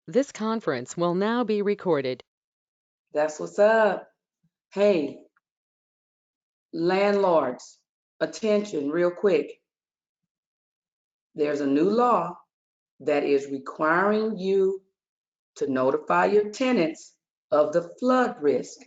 This conference will now be recorded. That's what's up. Hey, landlords, attention real quick. There's a new law that is requiring you to notify your tenants of the flood risk.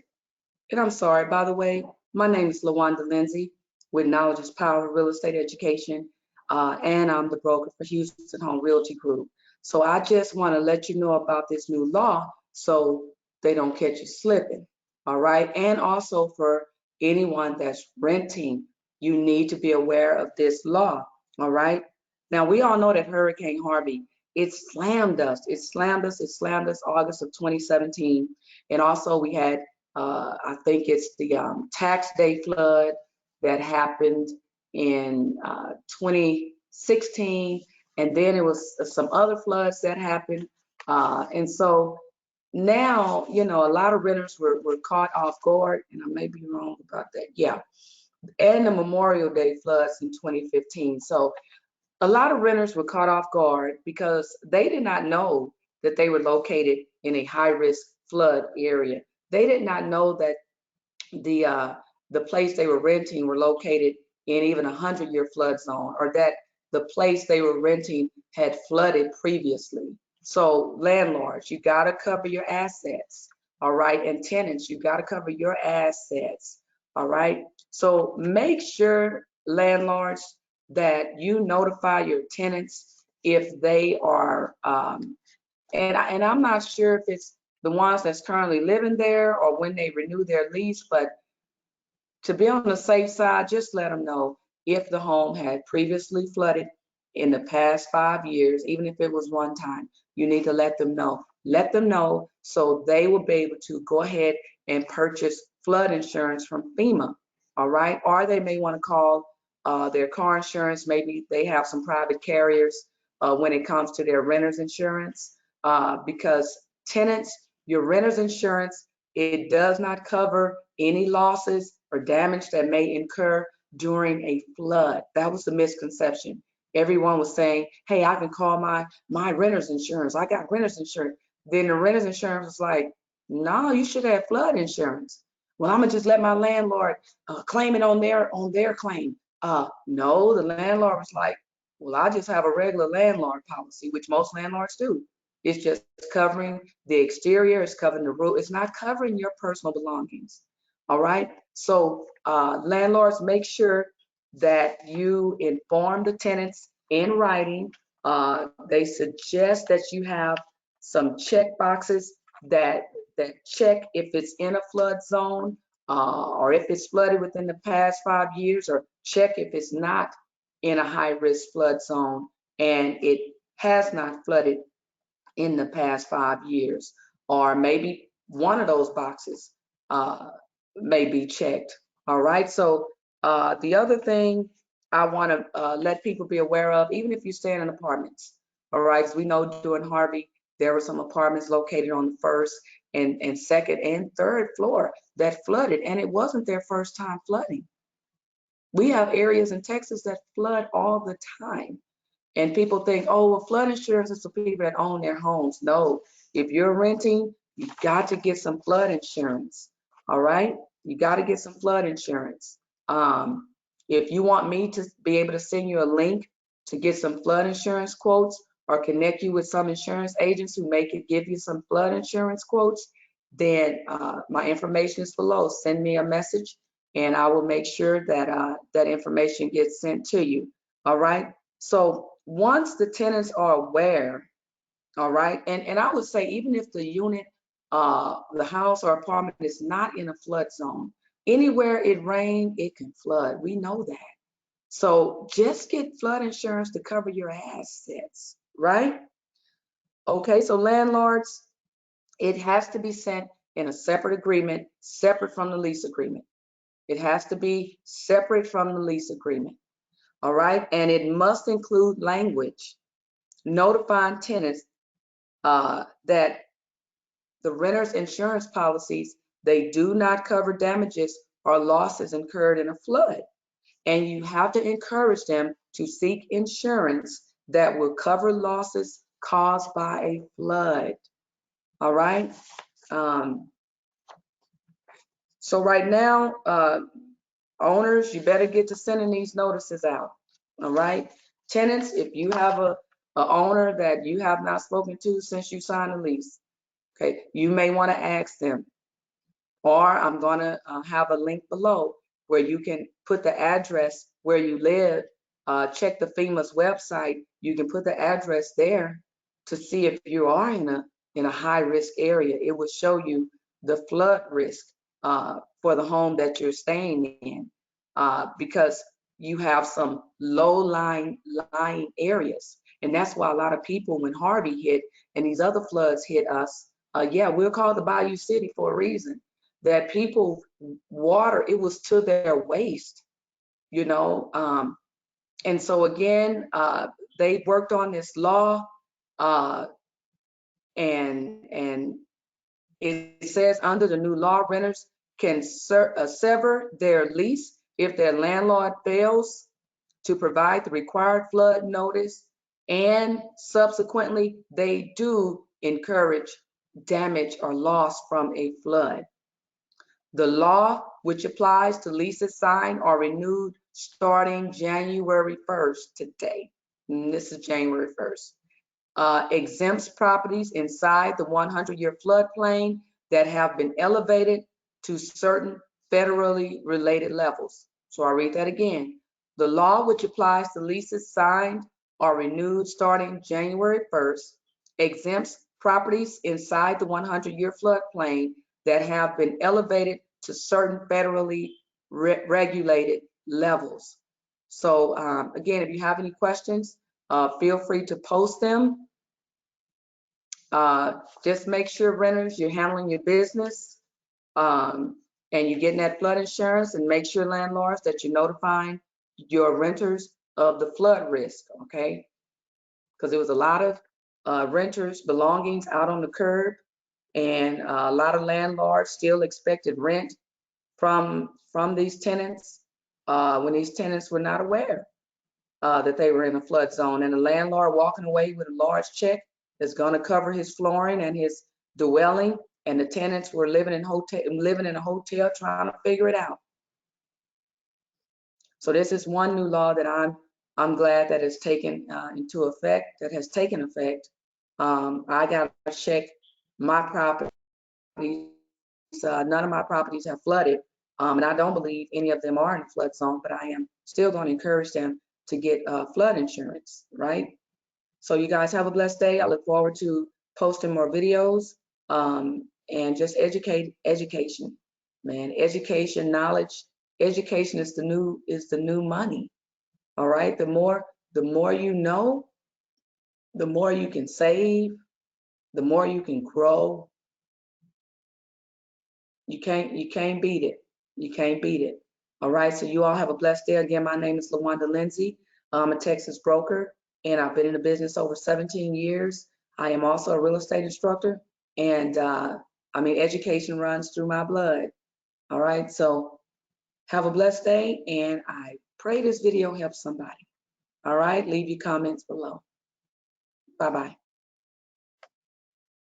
And I'm sorry, by the way, my name is LaWanda Lindsay with Knowledge is Power Real Estate Education, and I'm the broker for Houston Home Realty Group. So I just want to let you know about this new law so they don't catch you slipping. All right. And also for anyone that's renting, you need to be aware of this law. All right. Now, we all know that Hurricane Harvey, it slammed us. It slammed us. It slammed us August of 2017. And also we had I think it's the tax day flood that happened in 2016. And then it was some other floods that happened. And so now, a lot of renters were caught off guard, and I may be wrong about that. Yeah. And the Memorial Day floods in 2015. So a lot of renters were caught off guard because they did not know that they were located in a high risk flood area. They did not know that the uh, the place they were renting were located in even a 100-year flood zone, or that the place they were renting had flooded previously. So landlords, you got to cover your assets, all right, and tenants, you got to cover your assets, all right. So make sure, landlords, that you notify your tenants if they are, and I'm not sure if it's the ones that's currently living there or when they renew their lease, but to be on the safe side, just let them know if the home had previously flooded in the past 5 years, even if it was one time. You need to let them know. Let them know so they will be able to go ahead and purchase flood insurance from FEMA. All right. Or they may want to call their car insurance. Maybe they have some private carriers when it comes to their renter's insurance, because tenants, your renter's insurance, it does not cover any losses or damage that may incur during a flood. That was the misconception. Everyone was saying, hey, I can call my renter's insurance. I got renter's insurance. Then the renter's insurance was like, no, you should have flood insurance. Well, I'm gonna just let my landlord claim it on their claim. No, the landlord was like, well, I just have a regular landlord policy, which most landlords do. It's just covering the exterior, it's covering the roof, it's not covering your personal belongings. All right. So landlords, make sure that you inform the tenants in writing. They suggest that you have some check boxes that check if it's in a flood zone, or if it's flooded within the past 5 years, or check if it's not in a high risk flood zone and it has not flooded in the past 5 years, or maybe one of those boxes uh, may be checked. All right. So the other thing I want to let people be aware of, even if you stay in apartments, all right, because we know during Harvey, there were some apartments located on the first and second and third floor that flooded, and it wasn't their first time flooding. We have areas in Texas that flood all the time. And people think, oh, well, flood insurance is for people that own their homes. No, if you're renting, you got to get some flood insurance. All right, you got to get some flood insurance. If you want me to be able to send you a link to get some flood insurance quotes, or connect you with some insurance agents who may give you some flood insurance quotes, then my information is below. Send me a message, and I will make sure that that information gets sent to you. All right. So once the tenants are aware, all right, and I would say even if the unit, the house or apartment is not in a flood zone, anywhere it rains, it can flood. We know that. So just get flood insurance to cover your assets, right? Okay, so landlords, it has to be sent in a separate agreement, separate from the lease agreement. It has to be separate from the lease agreement. All right, and it must include language notifying tenants that the renter's insurance policies, they do not cover damages or losses incurred in a flood. And you have to encourage them to seek insurance that will cover losses caused by a flood. All right. So right now, owners, you better get to sending these notices out. All right. Tenants, if you have a owner that you have not spoken to since you signed the lease, okay, you may want to ask them. Or I'm going to have a link below where you can put the address where you live. Check the FEMA's website. You can put the address there to see if you are in a high risk area. It will show you the flood risk for the home that you're staying in because you have some lying areas. And that's why a lot of people, when Harvey hit and these other floods hit us, yeah, we're called the Bayou City for a reason. That people water, it was to their waist, you know. And so again, they worked on this law, and it says under the new law, renters can sever their lease if their landlord fails to provide the required flood notice, and subsequently they do encourage damage or loss from a flood. The law, which applies to leases signed or renewed starting January 1st, today, and this is January 1st, exempts properties inside the 100-year floodplain that have been elevated to certain federally related levels. So I'll read that again. The law, which applies to leases signed or renewed starting January 1st, exempts properties inside the 100-year floodplain that have been elevated to certain federally regulated levels. So again, if you have any questions, feel free to post them. Just make sure, renters, you're handling your business and you're getting that flood insurance, and make sure, landlords, that you're notifying your renters of the flood risk, okay? Because there was a lot of renters' belongings out on the curb, and a lot of landlords still expected rent from these tenants when these tenants were not aware that they were in a flood zone. And the landlord walking away with a large check that's going to cover his flooring and his dwelling, and the tenants were living in a hotel trying to figure it out. So this is one new law that I'm glad that has taken into effect, that has taken effect. I got to check my property. None of my properties have flooded, and I don't believe any of them are in a flood zone, but I am still going to encourage them to get flood insurance, right? So you guys have a blessed day. I look forward to posting more videos and just education, man. Education, knowledge, education is the new money. All right. The more you know, the more you can save, the more you can grow. You can't beat it. You can't beat it. All right. So you all have a blessed day. Again, my name is LaWanda Lindsay. I'm a Texas broker, and I've been in the business over 17 years. I am also a real estate instructor, and education runs through my blood. All right. So have a blessed day, and I pray this video helps somebody. All right. Leave your comments below. Bye-bye.